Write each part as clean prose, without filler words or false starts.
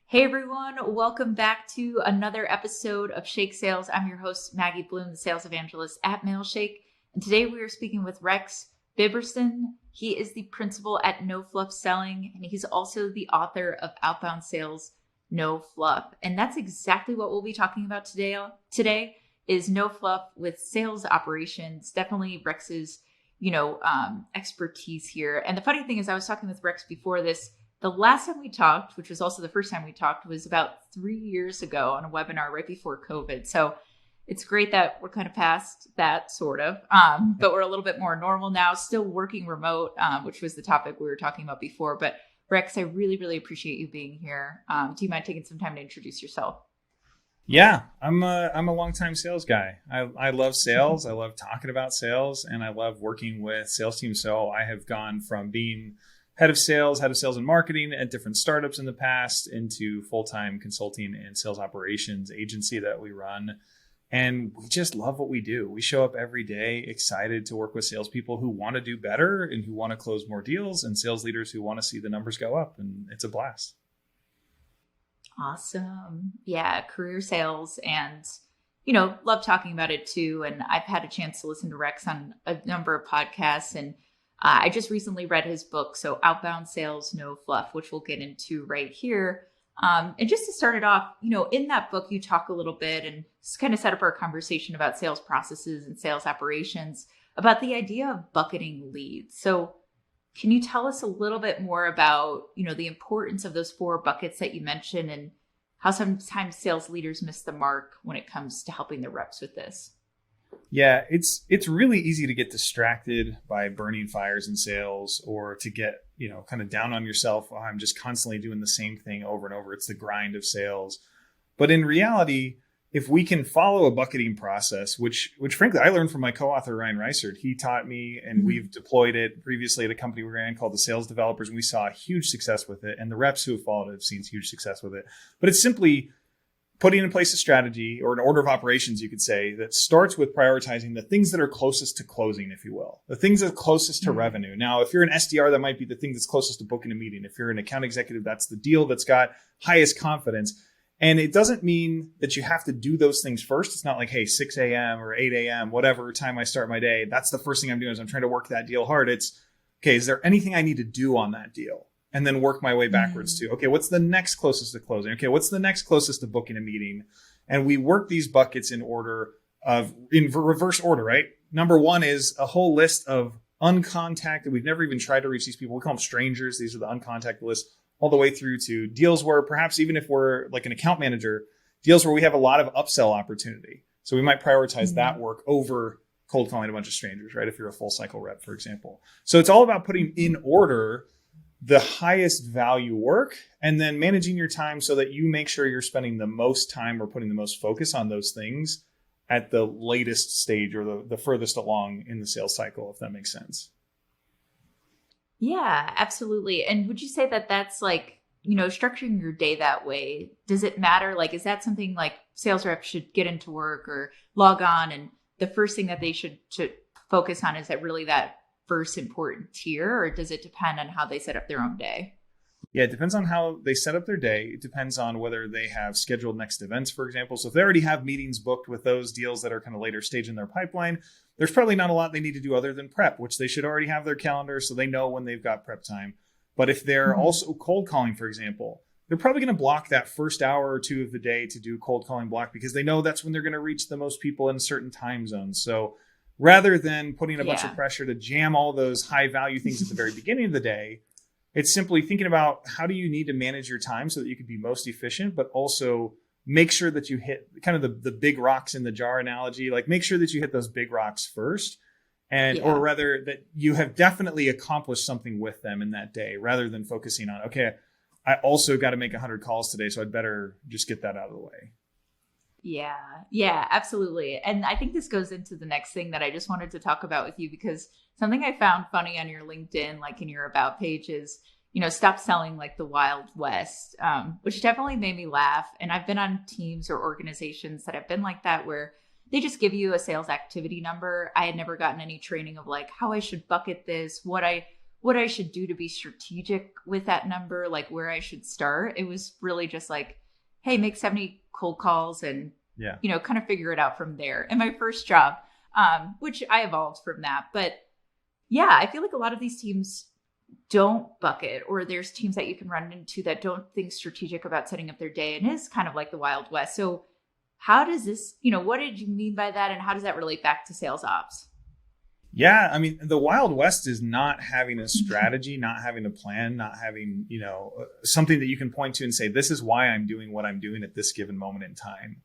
Hey everyone, welcome back to another episode of Shake Sales. I'm your host, Maggie Blume, the sales evangelist at Mailshake. And today we are speaking with Rex Biberston. He is the principal at No Fluff Selling, and he's also the author of Outbound Sales, No Fluff. And that's exactly what we'll be talking about today is no fluff with sales operations. Definitely Rex's, expertise here. And the funny thing is I was talking with Rex before this. The last time we talked, which was also the first time we talked, was about 3 years ago on a webinar right before COVID. So it's great that we're kind of past that sort of, but we're a little bit more normal now, still working remote, which was the topic we were talking about before. But Rex, I really, really appreciate you being here. Do you mind taking some time to introduce yourself? Yeah, I'm a longtime sales guy. I love sales. I love talking about sales, and I love working with sales teams. So I have gone from being head of sales and marketing at different startups in the past into full-time consulting and sales operations agency that we run. And we just love what we do. We show up every day excited to work with salespeople who want to do better and who want to close more deals, and sales leaders who want to see the numbers go up. And it's a blast. Awesome. Yeah, career sales and, love talking about it too. And I've had a chance to listen to Rex on a number of podcasts, and I just recently read his book, so Outbound Sales, No Fluff, which we'll get into right here. And just to start it off, in that book, you talk a little bit and just kind of set up our conversation about sales processes and sales operations, about the idea of bucketing leads. So can you tell us a little bit more about, the importance of those four buckets that you mentioned and how sometimes sales leaders miss the mark when it comes to helping their reps with this? Yeah, it's really easy to get distracted by burning fires in sales, or to get, kind of down on yourself. Oh, I'm just constantly doing the same thing over and over. It's the grind of sales. But in reality, if we can follow a bucketing process, which frankly I learned from my co-author Ryan Reisert. He taught me, and we've deployed it previously at a company we ran called the Sales Developers, and we saw huge success with it. And the reps who have followed it have seen huge success with it. But it's simply putting in place a strategy, or an order of operations, you could say, that starts with prioritizing the things that are closest to closing, if you will, the things that are closest to revenue. Now, if you're an SDR, that might be the thing that's closest to booking a meeting. If you're an account executive, that's the deal that's got highest confidence. And it doesn't mean that you have to do those things first. It's not like, hey, 6 a.m. or 8 a.m., whatever time I start my day, that's the first thing I'm doing is I'm trying to work that deal hard. It's, okay, is there anything I need to do on that deal? And then work my way backwards to, okay, what's the next closest to closing? Okay, what's the next closest to booking a meeting? And we work these buckets in reverse order, right? Number one is a whole list of uncontacted. We've never even tried to reach these people. We call them strangers. These are the uncontacted list, all the way through to deals where perhaps, even if we're like an account manager, deals where we have a lot of upsell opportunity. So we might prioritize that work over cold calling a bunch of strangers, right? If you're a full cycle rep, for example. So it's all about putting in order the highest value work, and then managing your time so that you make sure you're spending the most time or putting the most focus on those things at the latest stage, or the furthest along in the sales cycle, if that makes sense. Yeah, absolutely. And would you say that that's like, structuring your day that way, does it matter? Like, is that something like sales reps should get into work or log on, and the first thing that they should focus on, is that really that first important tier, or does it depend on how they set up their own day? Yeah, it depends on how they set up their day. It depends on whether they have scheduled next events, for example. So if they already have meetings booked with those deals that are kind of later stage in their pipeline, there's probably not a lot they need to do other than prep, which they should already have their calendar so they know when they've got prep time. But if they're also cold calling, for example, they're probably going to block that first hour or two of the day to do cold calling block, because they know that's when they're going to reach the most people in certain time zones. So rather than putting a bunch of pressure to jam all those high value things at the very beginning of the day, it's simply thinking about how do you need to manage your time so that you can be most efficient, but also make sure that you hit kind of the big rocks in the jar analogy. Like, make sure that you hit those big rocks first, and or rather that you have definitely accomplished something with them in that day, rather than focusing on, okay, I also got to make 100 calls today, so I'd better just get that out of the way. Yeah, absolutely. And I think this goes into the next thing that I just wanted to talk about with you, because something I found funny on your LinkedIn, like in your about page, is, stop selling like the Wild West, which definitely made me laugh. And I've been on teams or organizations that have been like that, where they just give you a sales activity number. I had never gotten any training of like how I should bucket this, what what I should do to be strategic with that number, like where I should start. It was really just like, hey, make 70 cold calls and, kind of figure it out from there. In my first job, which I evolved from that. But yeah, I feel like a lot of these teams don't bucket, or there's teams that you can run into that don't think strategic about setting up their day, and is kind of like the Wild West. So how does this, what did you mean by that? And how does that relate back to sales ops? Yeah, I mean, the Wild West is not having a strategy, not having a plan, not having, something that you can point to and say, this is why I'm doing what I'm doing at this given moment in time.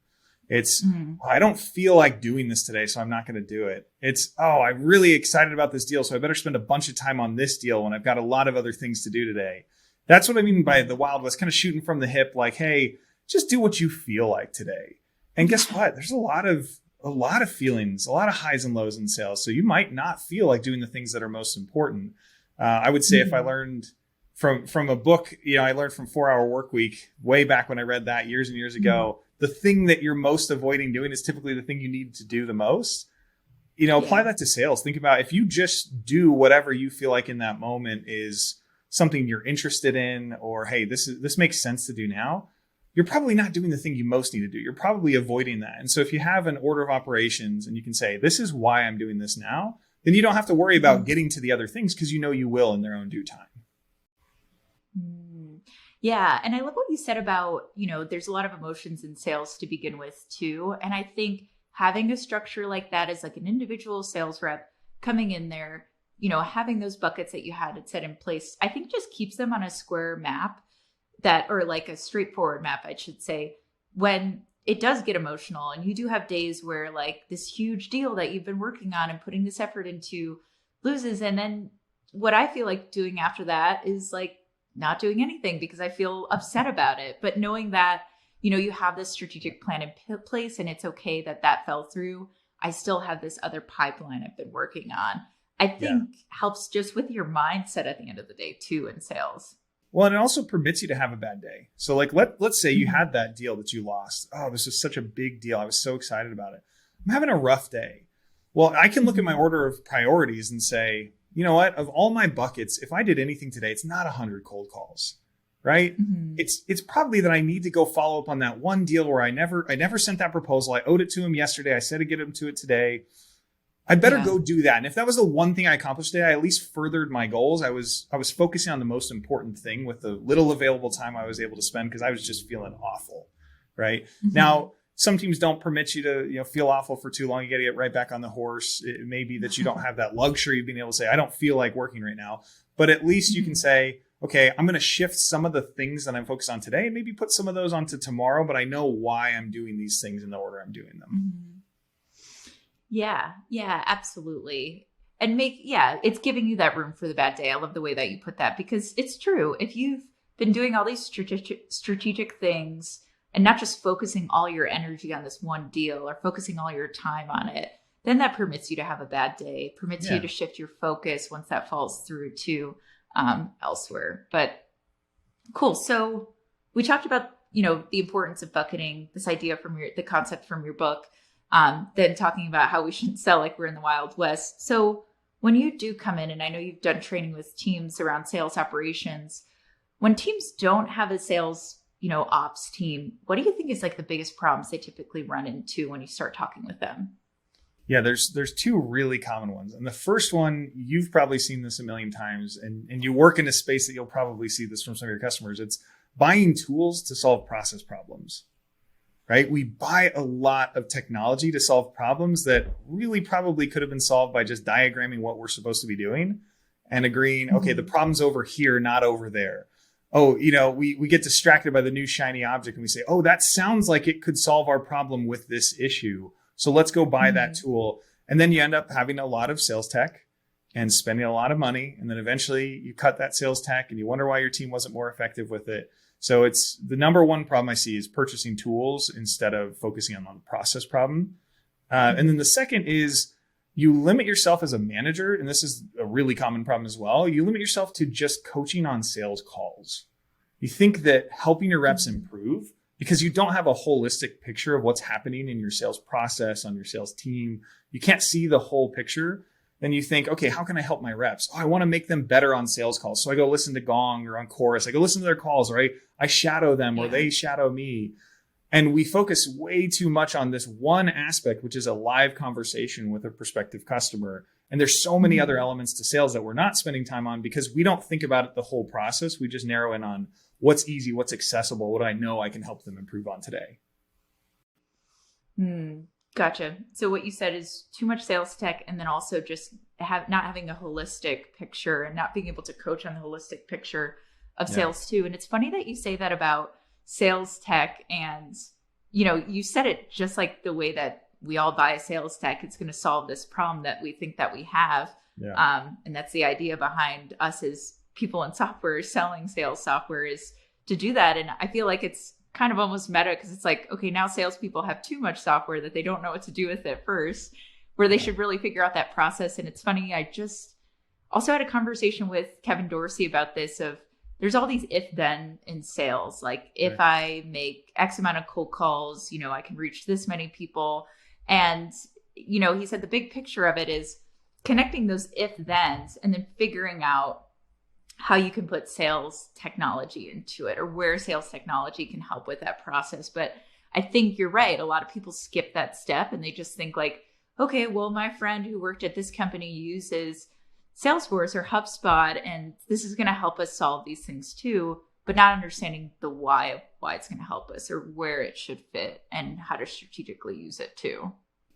It's, I don't feel like doing this today, so I'm not going to do it. It's, I'm really excited about this deal, so I better spend a bunch of time on this deal when I've got a lot of other things to do today. That's what I mean by the Wild West, kind of shooting from the hip, like, hey, just do what you feel like today. And guess what? There's a lot of feelings, a lot of highs and lows in sales. So you might not feel like doing the things that are most important. I would say if I learned from a book, I learned from 4 Hour Workweek way back when I read that years and years ago. The thing that you're most avoiding doing is typically the thing you need to do the most. Apply that to sales. Think about if you just do whatever you feel like in that moment is something you're interested in, or, hey, this makes sense to do now. You're probably not doing the thing you most need to do. You're probably avoiding that. And so if you have an order of operations and you can say, this is why I'm doing this now, then you don't have to worry about getting to the other things because you will in their own due time. Yeah. And I love what you said about, there's a lot of emotions in sales to begin with too. And I think having a structure like that as like an individual sales rep coming in there, having those buckets that you had set in place, I think just keeps them on a square map or like a straightforward map, I should say, when it does get emotional and you do have days where like this huge deal that you've been working on and putting this effort into loses. And then what I feel like doing after that is like not doing anything because I feel upset about it. But knowing that, you have this strategic plan in place and it's okay that fell through. I still have this other pipeline I've been working on. I think helps just with your mindset at the end of the day too in sales. Well, and it also permits you to have a bad day. So like, let's say you had that deal that you lost. Oh, this is such a big deal. I was so excited about it. I'm having a rough day. Well, I can look at my order of priorities and say, you know what, of all my buckets, if I did anything today, it's not 100 cold calls, right? It's probably that I need to go follow up on that one deal where I never sent that proposal. I owed it to him yesterday. I said to get him to it today. I better go do that. And if that was the one thing I accomplished today, I at least furthered my goals. I was focusing on the most important thing with the little available time I was able to spend because I was just feeling awful, right? Now, some teams don't permit you to feel awful for too long. You got to get right back on the horse. It may be that you don't have that luxury of being able to say, I don't feel like working right now. But at least you can say, okay, I'm going to shift some of the things that I'm focused on today and maybe put some of those onto tomorrow, but I know why I'm doing these things in the order I'm doing them. Yeah, absolutely. And it's giving you that room for the bad day. I love the way that you put that because it's true. If you've been doing all these strategic things and not just focusing all your energy on this one deal or focusing all your time on it, then that permits you to have a bad day, permits you to shift your focus once that falls through to elsewhere. But cool. So we talked about, the importance of bucketing, this idea from the concept from your book. Then talking about how we shouldn't sell like we're in the Wild West. So when you do come in, and I know you've done training with teams around sales operations, when teams don't have a sales, ops team, what do you think is like the biggest problems they typically run into when you start talking with them? Yeah, there's two really common ones. And the first one, you've probably seen this a million times, and you work in a space that you'll probably see this from some of your customers. It's buying tools to solve process problems. Right? We buy a lot of technology to solve problems that really probably could have been solved by just diagramming what we're supposed to be doing and agreeing, okay, the problem's over here, not over there. Oh, we get distracted by the new shiny object and we say, oh, that sounds like it could solve our problem with this issue. So let's go buy that tool. And then you end up having a lot of sales tech and spending a lot of money. And then eventually you cut that sales tech and you wonder why your team wasn't more effective with it. So it's the number one problem I see is purchasing tools instead of focusing on the process problem. And then the second is you limit yourself as a manager. And this is a really common problem as well. You limit yourself to just coaching on sales calls. You think that helping your reps improve because you don't have a holistic picture of what's happening in your sales process, on your sales team. You can't see the whole picture. then you think, okay, how can I help my reps? Oh, I want to make them better on sales calls. So I go listen to Gong or on Chorus. I go listen to their calls, or I shadow them or they shadow me. And we focus way too much on this one aspect, which is a live conversation with a prospective customer. And there's so many other elements to sales that we're not spending time on because we don't think about it the whole process. We just narrow in on what's easy, what's accessible, what I know I can help them improve on today. Gotcha. So what you said is too much sales tech, and then also just not having a holistic picture and not being able to coach on the holistic picture of sales too. And it's funny that you say that about sales tech, and you said it just like the way that we all buy a sales tech. It's going to solve this problem that we think that we have. And that's the idea behind us as people in software selling sales software, is to do that. And I feel like it's kind of almost meta, because it's like, okay, now salespeople have too much software that they don't know what to do with it first, where they should really figure out that process. And it's funny, I just also had a conversation with Kevin Dorsey about this, of there's all these if then in sales. Like if I make X amount of cold calls, I can reach this many people. And, he said the big picture of it is connecting those if thens and then figuring out how you can put sales technology into it, or where sales technology can help with that process. But I think you're right. A lot of people skip that step and they just think like, okay, well, my friend who worked at this company uses Salesforce or HubSpot, and this is going to help us solve these things too, but not understanding the why of why it's going to help us, or where it should fit and how to strategically use it too.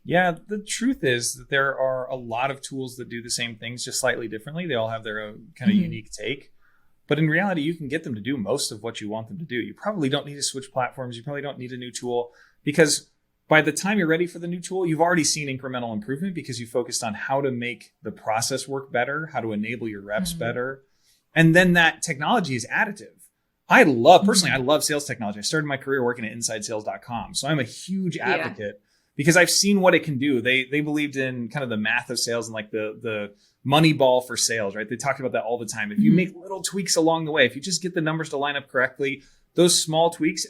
Yeah, the truth is that there are a lot of tools that do the same things just slightly differently. They all have their own kind of unique take. But in reality, you can get them to do most of what you want them to do. You probably don't need to switch platforms. You probably don't need a new tool, because by the time you're ready for the new tool, you've already seen incremental improvement because you focused on how to make the process work better, how to enable your reps better. And then that technology is additive. I love sales technology. I started my career working at InsideSales.com. So I'm a huge advocate because I've seen what it can do. They believed in kind of the math of sales and like the money ball for sales, right? They talked about that all the time. If you make little tweaks along the way, if you just get the numbers to line up correctly, those small tweaks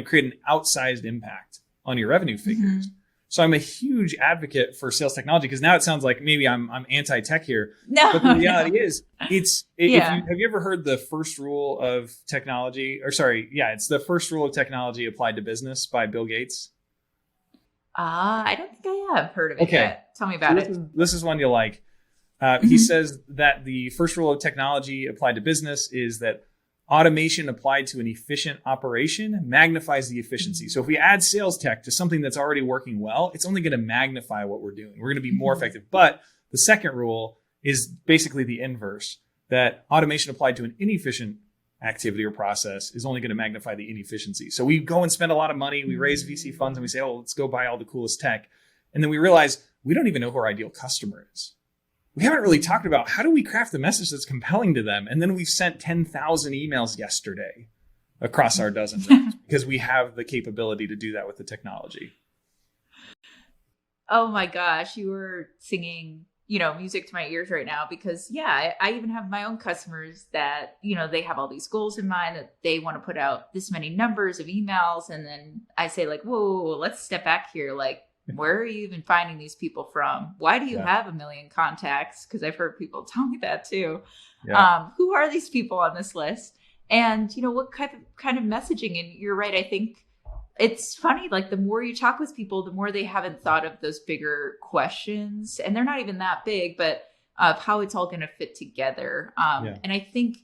create an outsized impact on your revenue figures. So I'm a huge advocate for sales technology, because now it sounds like maybe I'm anti-tech here. No, but the reality is have you ever heard the first rule of technology, it's the first rule of technology applied to business by Bill Gates. I don't think I have heard of it yet. Tell me about it. This is one you like. He says that the first rule of technology applied to business is that automation applied to an efficient operation magnifies the efficiency. So if we add sales tech to something that's already working well, it's only going to magnify what we're doing. We're going to be more effective. But the second rule is basically the inverse, that automation applied to an inefficient activity or process is only going to magnify the inefficiency. So we go and spend a lot of money, we raise VC funds, and we say, oh, let's go buy all the coolest tech. And then we realize we don't even know who our ideal customer is. We haven't really talked about how do we craft the message that's compelling to them. And then we've sent 10,000 emails yesterday across our dozen reps because we have the capability to do that with the technology. Oh my gosh, you were singing, music to my ears right now, because I even have my own customers that, they have all these goals in mind that they want to put out this many numbers of emails. And then I say like, whoa, let's step back here. Like, where are you even finding these people from? Why do you have 1 million contacts? Because I've heard people tell me that too. Who are these people on this list? And, what kind of messaging? And you're right. I think it's funny, like the more you talk with people, the more they haven't thought of those bigger questions. And they're not even that big, but of how it's all going to fit together. And I think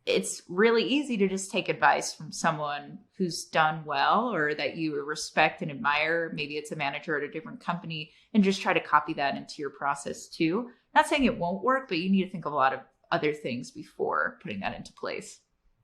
it's really easy to just take advice from someone who's done well, or that you respect and admire. Maybe it's a manager at a different company, and just try to copy that into your process too. Not saying it won't work, but you need to think of a lot of other things before putting that into place.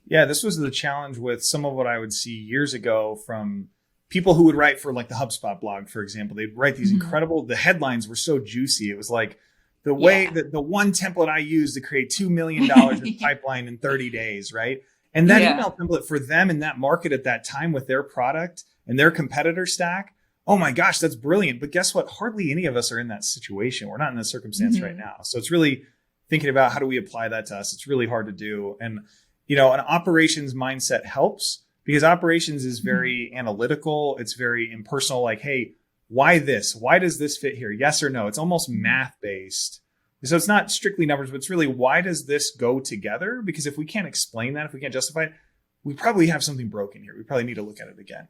Yeah, this was the challenge with some of what I would see years ago from people who would write for like the HubSpot blog, for example. They'd write these incredible, the headlines were so juicy. It was like, the way that the one template I used to create $2 million in pipeline in 30 days, right? And that email template for them in that market at that time with their product and their competitor stack, oh my gosh, that's brilliant. But guess what? Hardly any of us are in that situation. We're not in that circumstance right now. So it's really thinking about how do we apply that to us? It's really hard to do. And, an operations mindset helps, because operations is very analytical. It's very impersonal. Like, hey, why this? Why does this fit here? Yes or no? It's almost math based. So it's not strictly numbers, but it's really, why does this go together? Because if we can't explain that, if we can't justify it, we probably have something broken here. We probably need to look at it again.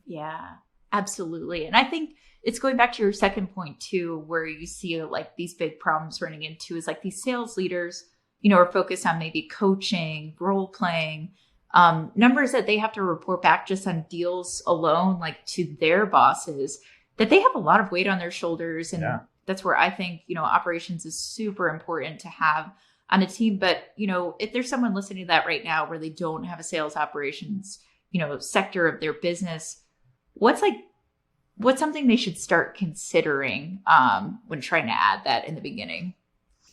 Yeah, absolutely. And I think it's going back to your second point too, where you see like these big problems running into is like these sales leaders, are focused on maybe coaching, role playing, numbers that they have to report back just on deals alone, like to their bosses, that they have a lot of weight on their shoulders. And that's where I think, operations is super important to have on a team. But, if there's someone listening to that right now where they don't have a sales operations, sector of their business, what's something they should start considering when trying to add that in the beginning?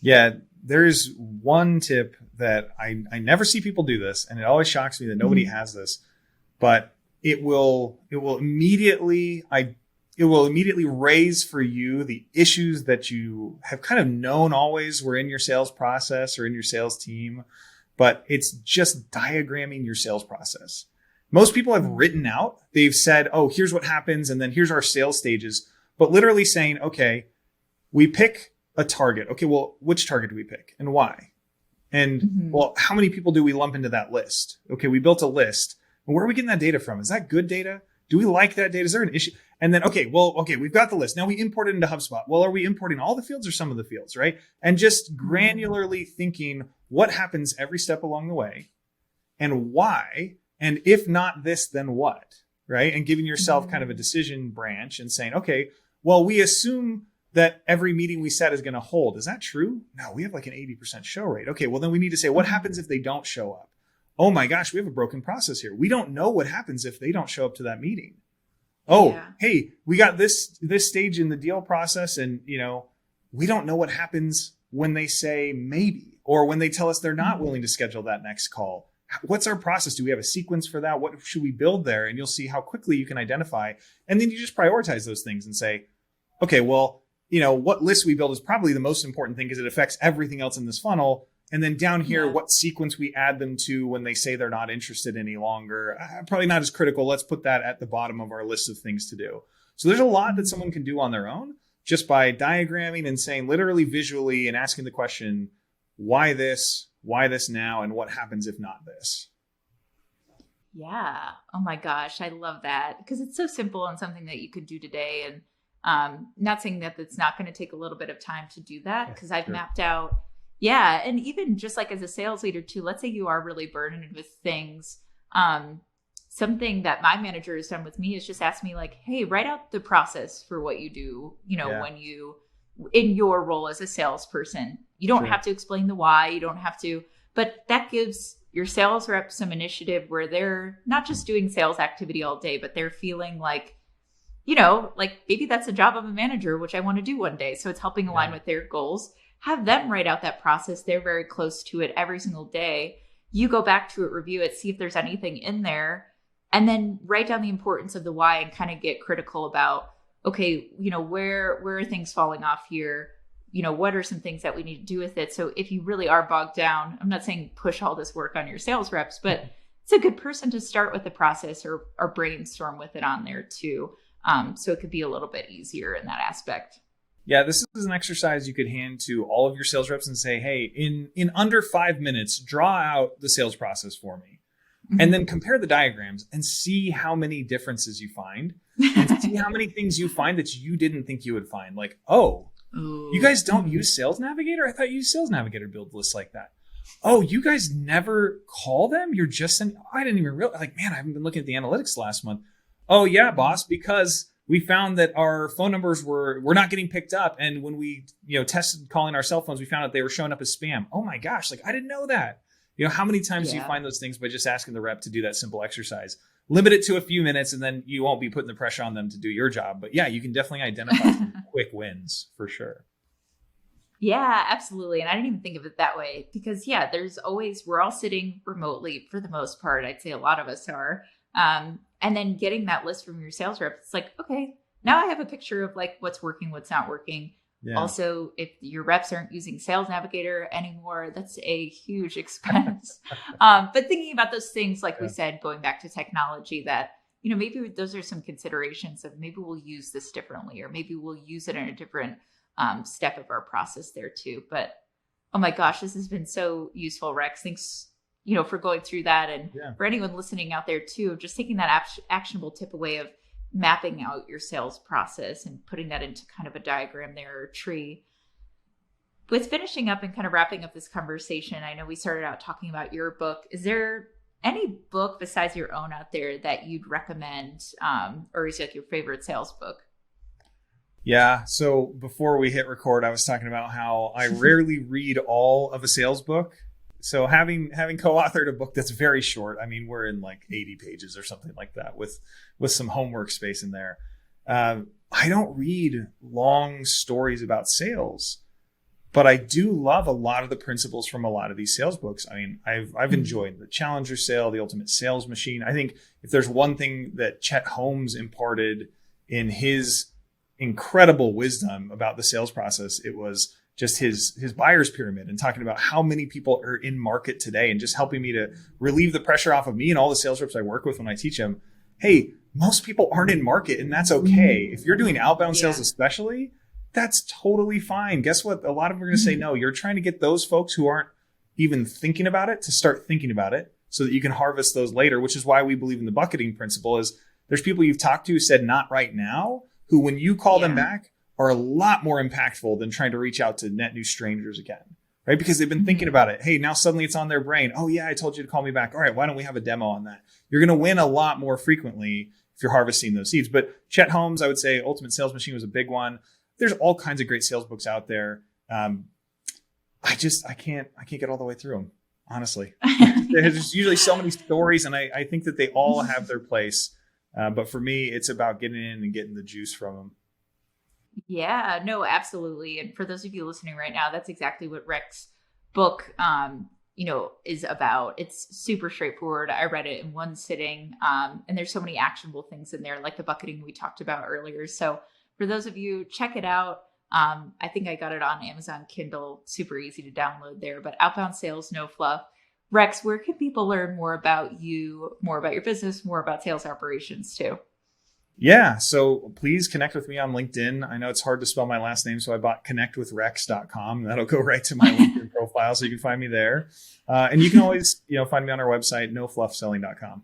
Yeah, there's one tip that I never see people do this, and it always shocks me that nobody has this, but it will immediately raise for you the issues that you have kind of known always were in your sales process or in your sales team, but it's just diagramming your sales process. Most people have written out, they've said, oh, here's what happens, and then here's our sales stages, but literally saying, okay, we pick a target. Okay, well, which target do we pick and why? And well, how many people do we lump into that list? Okay, we built a list. And where are we getting that data from? Is that good data? Do we like that data? Is there an issue? And then, okay, we've got the list. Now we import it into HubSpot. Well, are we importing all the fields or some of the fields, right? And just granularly thinking what happens every step along the way and why, and if not this, then what, right? And giving yourself kind of a decision branch and saying, okay, well, we assume that every meeting we set is going to hold. Is that true? No, we have like an 80% show rate. Okay, well, then we need to say, what happens if they don't show up? Oh my gosh, we have a broken process here. We don't know what happens if they don't show up to that meeting. Oh, hey, we got this stage in the deal process, and we don't know what happens when they say maybe, or when they tell us they're not willing to schedule that next call. What's our process? Do we have a sequence for that? What should we build there? And you'll see how quickly you can identify. And then you just prioritize those things and say, okay, well, what list we build is probably the most important thing because it affects everything else in this funnel. And then down here, what sequence we add them to when they say they're not interested any longer, probably not as critical. Let's put that at the bottom of our list of things to do. So there's a lot that someone can do on their own just by diagramming and saying literally visually and asking the question, why this now, and what happens if not this? Yeah. Oh my gosh. I love that because it's so simple and something that you could do today. And not saying that it's not going to take a little bit of time to do that because I've mapped out. Yeah. And even just like as a sales leader too, let's say you are really burdened with things. Something that my manager has done with me is just ask me like, hey, write out the process for what you do, when you, in your role as a salesperson. You don't have to explain the why, you don't have to, but that gives your sales rep some initiative where they're not just doing sales activity all day, but they're feeling like, like maybe that's a job of a manager, which I want to do one day. So it's helping align with their goals. Have them write out that process. They're very close to it every single day. You go back to it, review it, see if there's anything in there, and then write down the importance of the why and kind of get critical about, okay, where are things falling off here? What are some things that we need to do with it? So if you really are bogged down, I'm not saying push all this work on your sales reps, but it's a good person to start with the process or brainstorm with it on there too. So it could be a little bit easier in that aspect. Yeah, this is an exercise you could hand to all of your sales reps and say, hey, in under 5 minutes, draw out the sales process for me. And then compare the diagrams and see how many differences you find and see how many things you find that you didn't think you would find. Like, you guys don't use Sales Navigator? I thought you used Sales Navigator build lists like that. Oh, you guys never call them? You're just sending, I didn't even realize, like, man, I haven't been looking at the analytics last month. Oh yeah, boss, because we found that our phone numbers were not getting picked up. And when we, tested calling our cell phones, we found out they were showing up as spam. Oh my gosh, like I didn't know that. How many times do you find those things by just asking the rep to do that simple exercise? Limit it to a few minutes and then you won't be putting the pressure on them to do your job. But yeah, you can definitely identify some quick wins for sure. Yeah, absolutely. And I didn't even think of it that way because we're all sitting remotely for the most part. I'd say a lot of us are. And then getting that list from your sales rep, it's like, okay, now I have a picture of like what's working, what's not working. Yeah. Also, if your reps aren't using Sales Navigator anymore, that's a huge expense. But thinking about those things, like we said, going back to technology, that, maybe those are some considerations of maybe we'll use this differently, or maybe we'll use it in a different step of our process there too. But oh my gosh, this has been so useful, Rex. Thanks, for going through that. And for anyone listening out there too, just taking that actionable tip away of mapping out your sales process and putting that into kind of a diagram there or a tree. With finishing up and kind of wrapping up this conversation, I know we started out talking about your book. Is there any book besides your own out there that you'd recommend, or is like your favorite sales book? Yeah. So before we hit record, I was talking about how I rarely read all of a sales book. So having co-authored a book that's very short, I mean, we're in like 80 pages or something like that with some homework space in there. I don't read long stories about sales, but I do love a lot of the principles from a lot of these sales books. I mean, I've enjoyed the Challenger Sale, the Ultimate Sales Machine. I think if there's one thing that Chet Holmes imparted in his incredible wisdom about the sales process, it was just his buyer's pyramid and talking about how many people are in market today and just helping me to relieve the pressure off of me and all the sales reps I work with when I teach them. Hey, most people aren't in market, and that's okay. If you're doing outbound sales especially, that's totally fine. Guess what? A lot of them are going to say no. You're trying to get those folks who aren't even thinking about it to start thinking about it so that you can harvest those later, which is why we believe in the bucketing principle. Is there's people you've talked to who said not right now, who when you call them back are a lot more impactful than trying to reach out to net new strangers again, right? Because they've been thinking about it. Hey, now suddenly it's on their brain. Oh yeah, I told you to call me back. All right, why don't we have a demo on that? You're going to win a lot more frequently if you're harvesting those seeds. But Chet Holmes, I would say Ultimate Sales Machine was a big one. There's all kinds of great sales books out there. I can't get all the way through them, honestly. There's usually so many stories, and I think that they all have their place. But for me, it's about getting in and getting the juice from them. Yeah, no, absolutely. And for those of you listening right now, that's exactly what Rex's book, is about. It's super straightforward. I read it in one sitting. And there's so many actionable things in there, like the bucketing we talked about earlier. So for those of you, check it out. I think I got it on Amazon Kindle, super easy to download there, but Outbound Sales, No Fluff. Rex, where can people learn more about you, more about your business, more about sales operations too? Yeah. So please connect with me on LinkedIn. I know it's hard to spell my last name, so I bought connectwithrex.com. That'll go right to my LinkedIn profile, so you can find me there. And you can always, find me on our website, nofluffselling.com.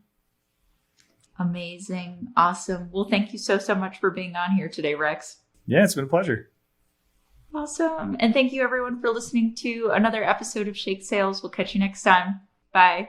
Amazing. Awesome. Well, thank you so much for being on here today, Rex. Yeah, it's been a pleasure. Awesome. And thank you everyone for listening to another episode of Shake Sales. We'll catch you next time. Bye.